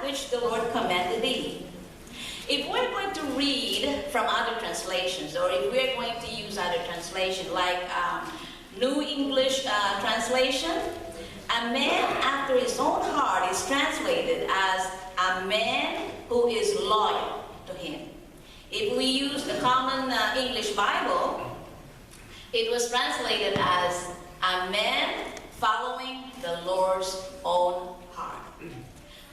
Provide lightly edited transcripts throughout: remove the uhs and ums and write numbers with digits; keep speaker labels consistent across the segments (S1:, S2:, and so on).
S1: that which the Lord commanded thee. If we're going to read from other translations, or if we're going to use other translation, like New English translation, a man after his own heart is translated as a man who is loyal to him. If we use the Common English Bible, it was translated as a man following the Lord's own heart.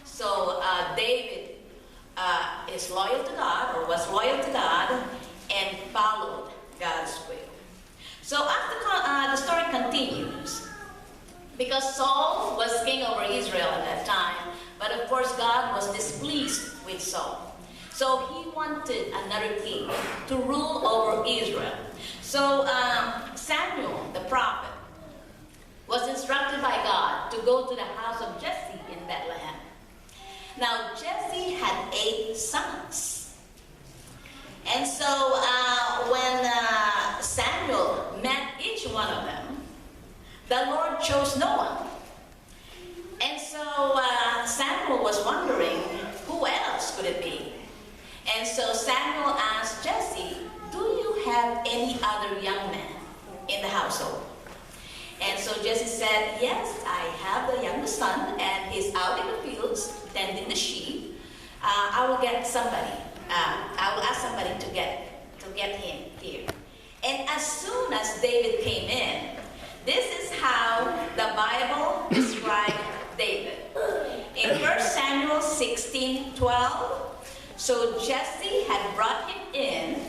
S1: So David is loyal to God, or was loyal to God, and followed God's will. So after the story continues, because Saul was king over Israel at that time, but of course God was displeased with Saul. So he wanted another king to rule over Israel. So Samuel, the prophet, was instructed by God to go to the house of Jesse in Bethlehem. Now Jesse had 8 sons. And so when Samuel met each one of them, the Lord chose no one. And so Samuel was wondering, who else could it be? And so Samuel asked Jesse, do you have any other young man in the household? And so Jesse said, yes, I have the youngest son, and he's out in the fields tending the sheep. I will get somebody. I will ask somebody to get him here. And as soon as David came in, this is how the Bible described David. In 1 Samuel 16:12, so Jesse had brought him in.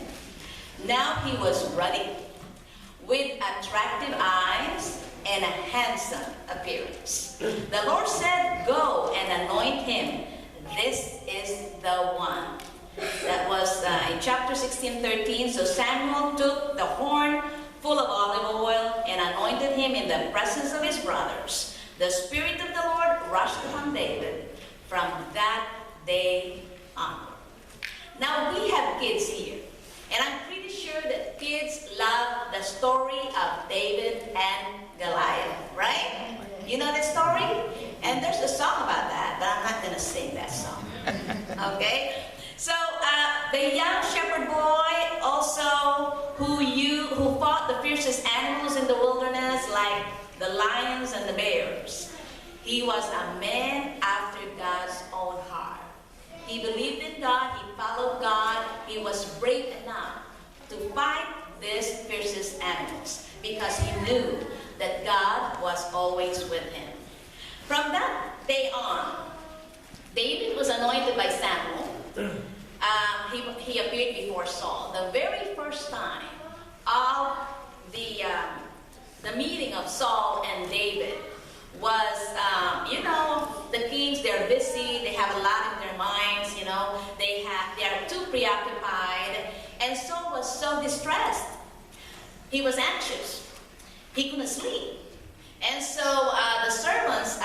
S1: Now he was ruddy, with attractive eyes and a handsome appearance. The Lord said, go and anoint him. This is the one. That was in chapter 16:13. So Samuel took the horn full of olive oil and anointed him in the presence of his brothers. The Spirit of the Lord rushed upon David from that day on. Now we have kids here, and I'm pretty sure that kids love the story of David and Goliath, right? You know the story? And there's a song about that, but I'm not going to sing that song. Okay? So the young shepherd boy also who fought the fiercest animals in the wilderness, like the lions and the bears. He was a man after God's own heart. He believed in God, he followed God, he was brave enough to fight these fiercest animals because he knew that God was always with him. From that day on, David was anointed by Samuel. He appeared before Saul. The very first time of the meeting of Saul and David was, the kings, they're busy, they have a lot in their minds, they are too preoccupied, and Saul was so distressed. He was anxious. He couldn't sleep. And so the servants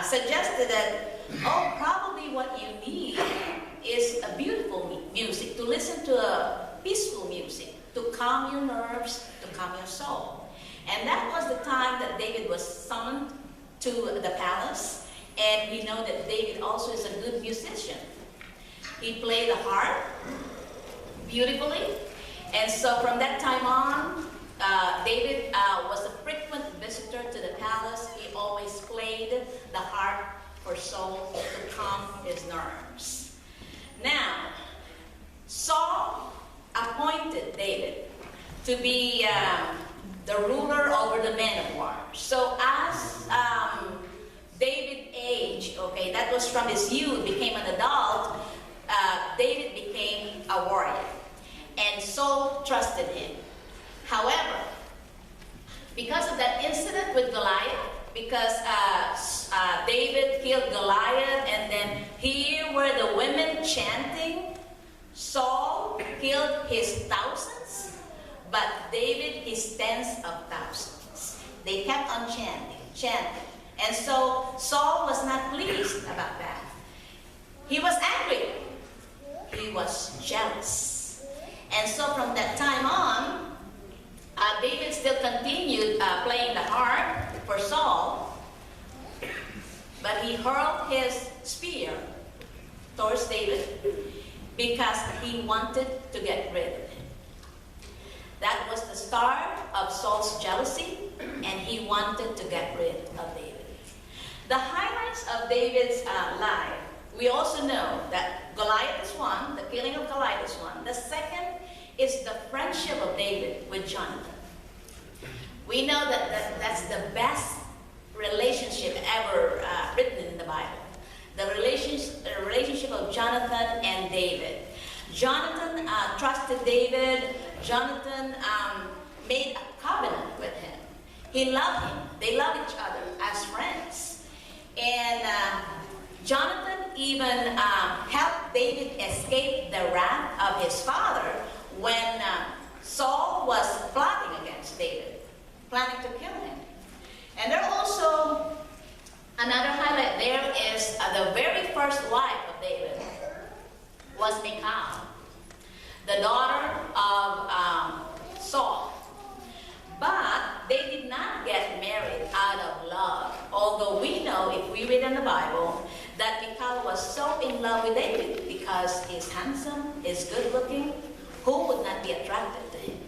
S1: suggested that, probably what you need is a beautiful music, to listen to a peaceful music, to calm your nerves, to calm your soul. And that was the time that David was summoned to the palace. And we know that David also is a good musician. He played the harp beautifully. And so from that time on, David was a frequent visitor to the palace. He always played the harp for Saul to calm his nerves. Now, Saul appointed David to be the ruler over the men of war. So as David aged, that was from his youth, became an adult, David became a warrior. And Saul trusted him. However, because of that incident with Goliath, because David killed Goliath, and then here were the women chanting, Saul killed his thousands, but David his tens of thousands. They kept on chanting. And so Saul was not pleased about that. He was angry. He was jealous. And so from that time on, David still continued playing the harp for Saul. but he hurled his spear towards David because he wanted to get rid of him. That was the start of Saul's jealousy, and he wanted to get rid of David. The highlights of David's life, we also know that Goliath is one, the killing of Goliath is one. The second is the friendship of David with Jonathan. We know that that's the best relationship ever written in the Bible. The relationship of Jonathan and David. Jonathan trusted David. Jonathan made a covenant with him. He loved him. They loved each other as friends. And Jonathan even helped David escape the wrath of his father when Saul was plotting against David, planning to kill him. And there also, another highlight there is the very first wife of David was Michal, the daughter of Saul. But they did not get married out of love. Although we know, if we read in the Bible, that Michal was so in love with David because he's handsome, he's good looking. Who would not be attracted to him?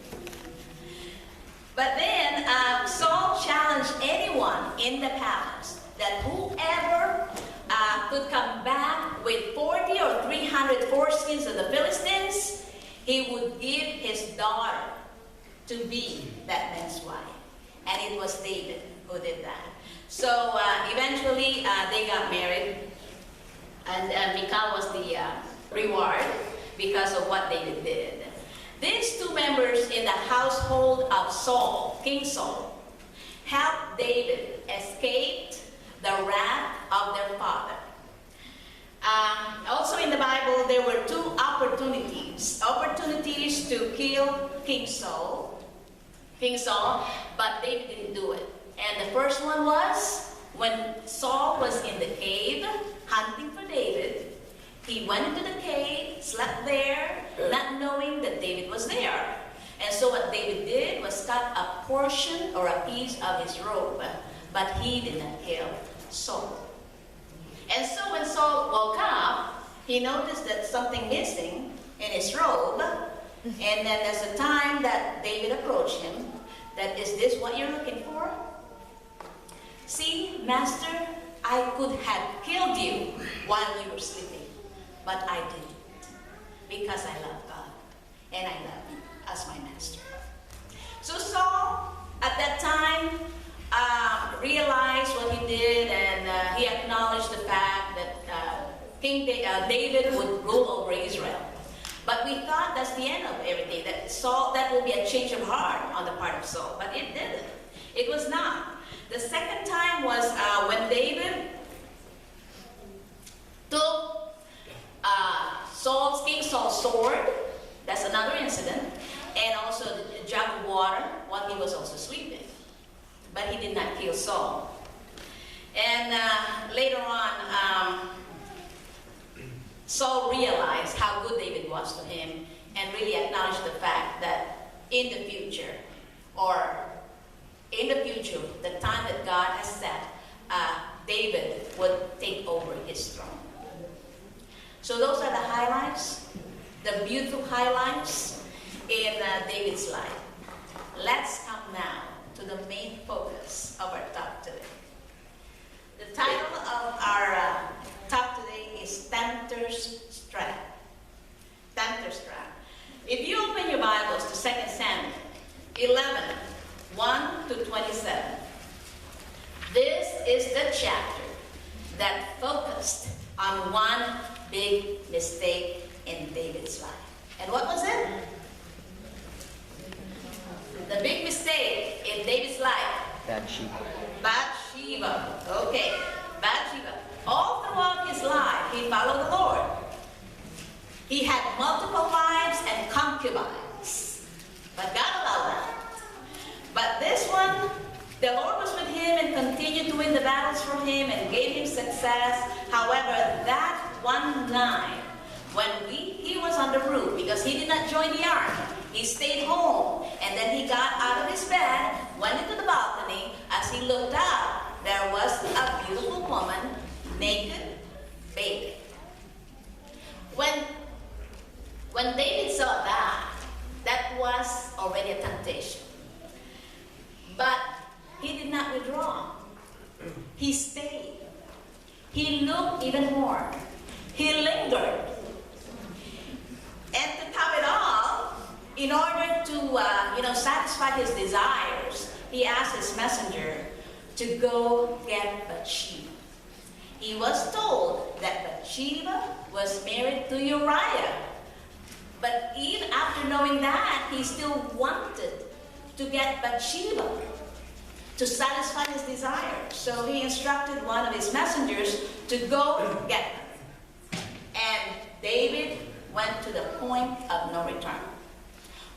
S1: But then Saul challenged anyone in the palace that whoever could come back with 40 or 300 foreskins of the Philistines, he would give his daughter to be that man's wife. And it was David who did that. So eventually they got married, and Michal was the reward because of what David did. These two members in the household of Saul, King Saul, helped David escape the wrath of their father. Also in the Bible, there were two opportunities to kill King Saul, but David didn't do it. And the first one was when Saul was in the cave hunting for David. He went into the cave, slept there, not knowing that David was there. And so what David did was cut a portion or a piece of his robe, but he did not kill Saul. And so when Saul woke up, he noticed that something missing in his robe. And then there's a time that David approached him, that, "Is this what you're looking for? See, master, I could have killed you while you were sleeping, but I didn't, because I love God, and I love you as my master." So Saul, at that time, realized what he did, and he acknowledged the fact that King David would rule over Israel. But we thought that's the end of everything, that would be a change of heart on the part of Saul, but it didn't. It was not. The second time was when David took King Saul's sword. That's another incident. And also the jug of water while he was also sleeping. But he did not kill Saul. And later on, Saul realized how good David was to him and really acknowledged the fact that in the future, the time that God has set, David would take over his throne. So those are the highlights, the beautiful highlights in David's life. Let's come now to the main focus of our talk today. The title of our talk today is Tempter's Trap. Tempter's Trap. If you open your Bibles to 2 Samuel 11, 1 to 27, this is the chapter that focused on one big mistake in David's life. And what was it? The big mistake in David's life. Bathsheba. Okay, Bathsheba. All throughout his life, he followed the Lord. He had multiple wives and concubines. But God allowed that. But this one, the Lord was with him and continued to win the battles for him and gave him success. However, that one night, when he was on the roof, because he did not join the army, he stayed home, and then he got out of his bed, went into the balcony. As he looked out, there was a beautiful woman naked, bathing. When David saw that, that was already a temptation. But he did not withdraw. He stayed. He looked even more. He lingered. And to top it all, in order to satisfy his desires, he asked his messenger to go get Bathsheba. He was told that Bathsheba was married to Uriah. But even after knowing that, he still wanted to get Bathsheba to satisfy his desires. So he instructed one of his messengers to go get her. And David went to the point of no return.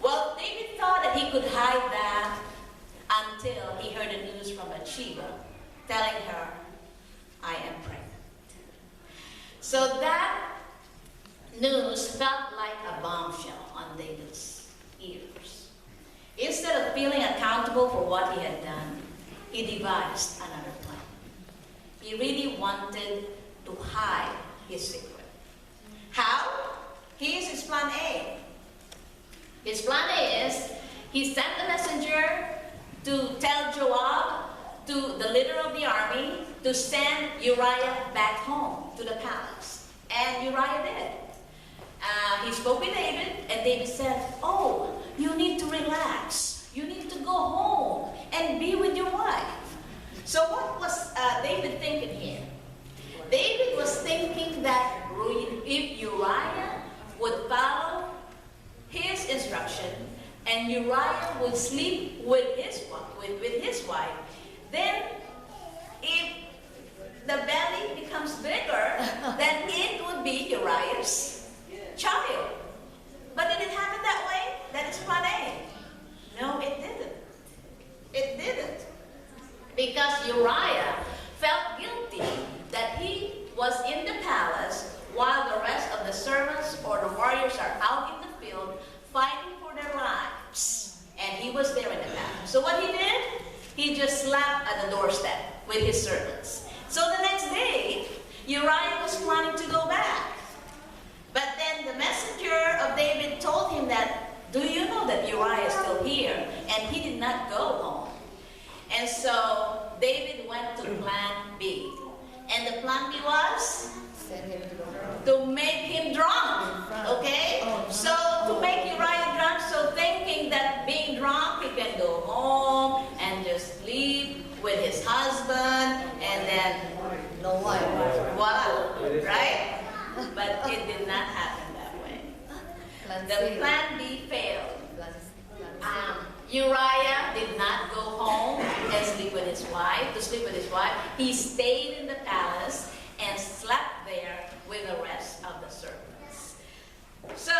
S1: Well, David thought that he could hide that until he heard the news from Bathsheba, telling her, I am pregnant. So that news felt like a bombshell on David's ears. Instead of feeling accountable for what he had done, he devised another plan. He really wanted to hide his secret. How? Here's his plan A. His plan A is, he sent a messenger to tell Joab, to the leader of the army, to send Uriah back home to the palace. And Uriah did. He spoke with David, and David said, oh, you need to relax. You need to go home and be with your wife. So what was David thinking here? David was thinking that if Uriah would follow his instruction and Uriah would sleep with his wife, then if the belly becomes bigger, then it would be Uriah's child. But did it happen that way? That is plan A. No, it didn't. It didn't. Because Uriah felt guilty that he was in the palace while the rest of the servants or the warriors are out in the field fighting for their lives. And he was there in the palace. So what he did? He just slept at the doorstep with his servants. So the next day, Uriah was planning to go back. But then the messenger of David told him that, do you know that Uriah is still here? And he did not go home. And so David went to plan B. And the plan B was to make him drunk. Okay? So to make Uriah drunk, so thinking that being drunk, he can go home and just sleep with his husband and then no wife. Voila. Right? But it did not happen that way. The plan B failed. Uriah did not go home and sleep with his wife. He stayed in the palace and slept there with the rest of the servants. So,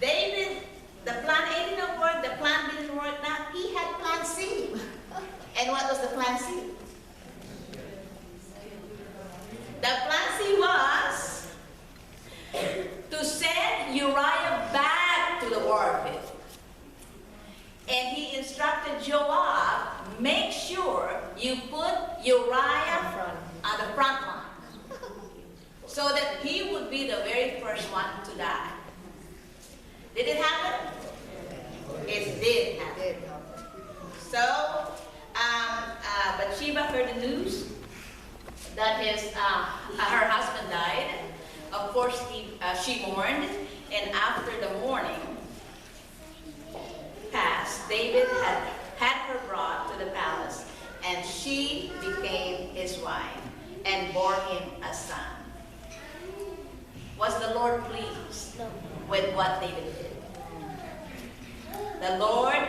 S1: David, the plan A didn't work, the plan B didn't work. Now, he had plan C. And what was the plan C? The plan C was to send Uriah back to the warfield. And he instructed Joab, make sure you put Uriah on the front line so that he would be the very first one to die. Did it happen? It did happen. So, Bathsheba heard the news that her husband died. Of course, she mourned, and after the mourning passed, David had her brought to the palace, and she became his wife and bore him a son. Was the Lord pleased with what David did? The Lord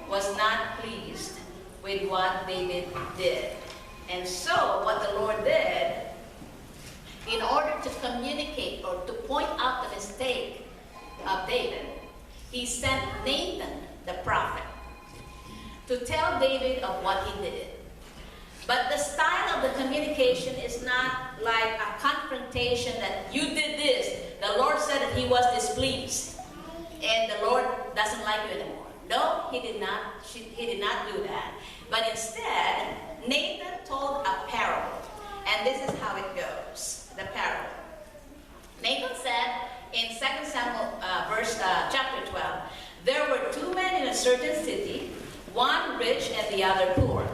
S1: was not pleased with what David did. And so what the Lord did, in order to communicate or to point out the mistake of David, he sent Nathan, the prophet, to tell David of what he did. But the style of the communication is not like a confrontation that you did this. The Lord said that he was displeased and the Lord doesn't like you anymore. No, he did not do that. But instead, Nathan told a parable. And this is how it goes, the parable. Nathan said in 2 Samuel chapter 12, there were two men in a certain city, one rich and the other poor.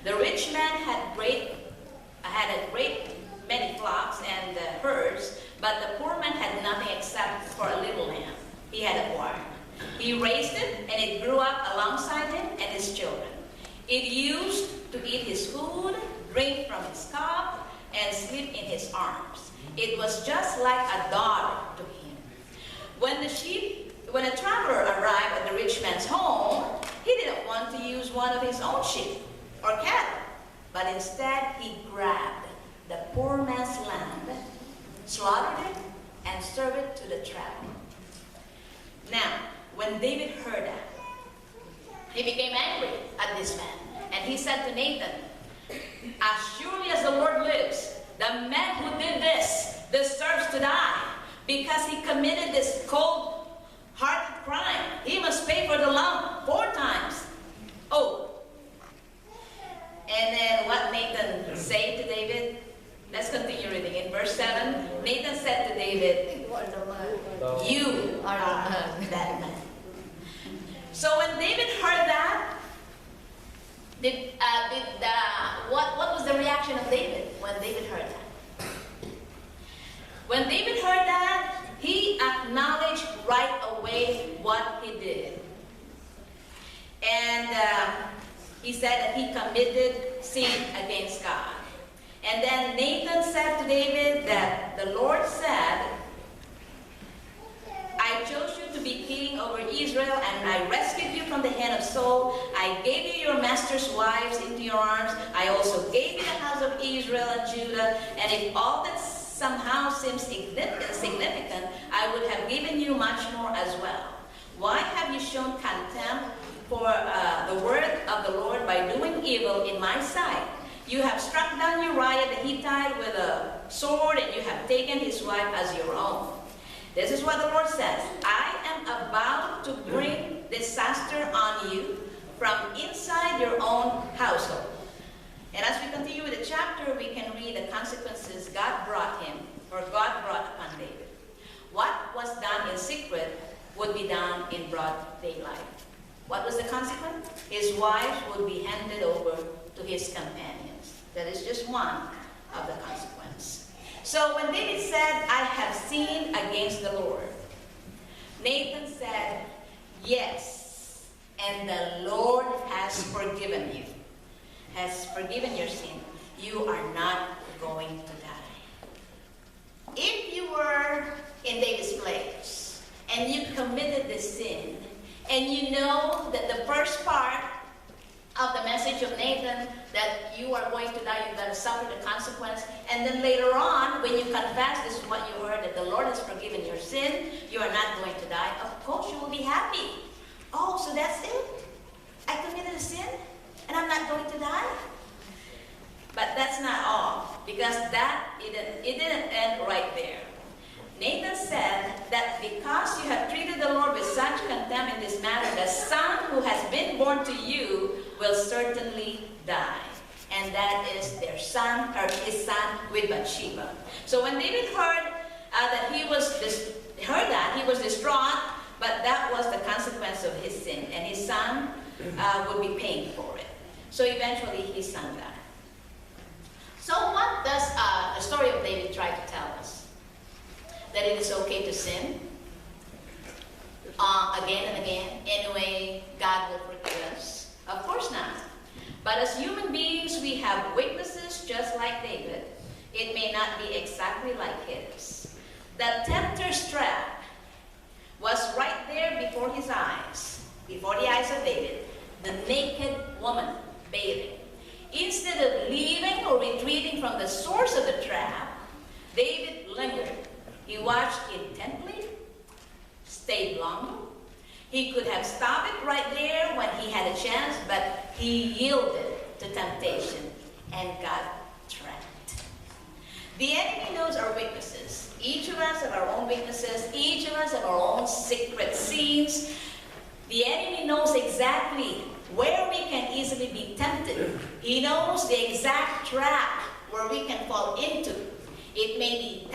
S1: The rich man had a great many flocks and herds, but the poor man had nothing except for a little lamb he had acquired. He raised it, and it grew up alongside him and his children. It used to eat his food, drink from his cup, and sleep in his arms. It was just like a daughter to him. When a traveler arrived at the rich man's home, he didn't want to use one of his own sheep or cattle, but instead he grabbed the poor man's lamb, slaughtered it, and served it to the traveler. Now, when David heard that, he became angry at this man, and he said to Nathan, as surely as the Lord lives, the man who did this deserves to die, because he committed this cold-hearted crime. He must pay for the lamb 4 times. Oh. And then what Nathan said to David? Let's continue reading. In verse 7, Nathan said to David, you are that man. So when David heard that, what was the reaction of David when David heard that? When David heard that, he acknowledged right away what he did. And he said that he committed sin against God. And then Nathan said to David that the Lord said, I chose you to be king over Israel, and I rescued you from the hand of Saul. I gave you your master's wives into your arms. I also gave you the house of Israel and Judah. And if all that somehow seems significant, I would have given you much more as well. Why have you shown contempt for the word of the Lord by doing evil in my sight? You have struck down Uriah the Hittite with a sword, and you have taken his wife as your own. This is what the Lord says. I am about to bring disaster on you from inside your own household. And as we continue with the chapter, we can read the consequences God brought upon David. What was done in secret would be done in broad daylight. What was the consequence? His wife would be handed over to his companions. That is just one of the consequences. So when David said, I have sinned against the Lord, Nathan said, yes, and the Lord has forgiven you, has forgiven your sin. You are not going to die. If you were in David's place and you committed this sin, and you know that the first part of the message of Nathan, that you are going to die, you're going to suffer the consequence, and then later on, when you confess, this is what you heard, that the Lord has forgiven your sin, you are not going to die, of course you will be happy. Oh, so that's it? I committed a sin, and I'm not going to die? But that's not all, because it didn't end right there. Nathan said that because you have treated the Lord with such contempt in this matter, the son who has been born to you will certainly die. And that is their son, or his son with Bathsheba. So when David heard he was distraught, but that was the consequence of his sin, and his son would be paying for it. So eventually his son died. So what does the story of David try to tell us? That it is okay to sin again and again. Anyway, God will forgive us? Of course not. But as human beings, we have weaknesses just like David. It may not be exactly like his. The tempter's trap was right there before his eyes, before the eyes of David, the naked woman bathing. Instead of leaving or retreating from the source of the trap, David lingered. He watched intently, stayed longer. He could have stopped it right there when he had a chance, but he yielded to temptation and got trapped. The enemy knows our weaknesses. Each of us have our own weaknesses. Each of us have our own secret sins. The enemy knows exactly where we can easily be tempted. He knows the exact trap where we can fall into. It may be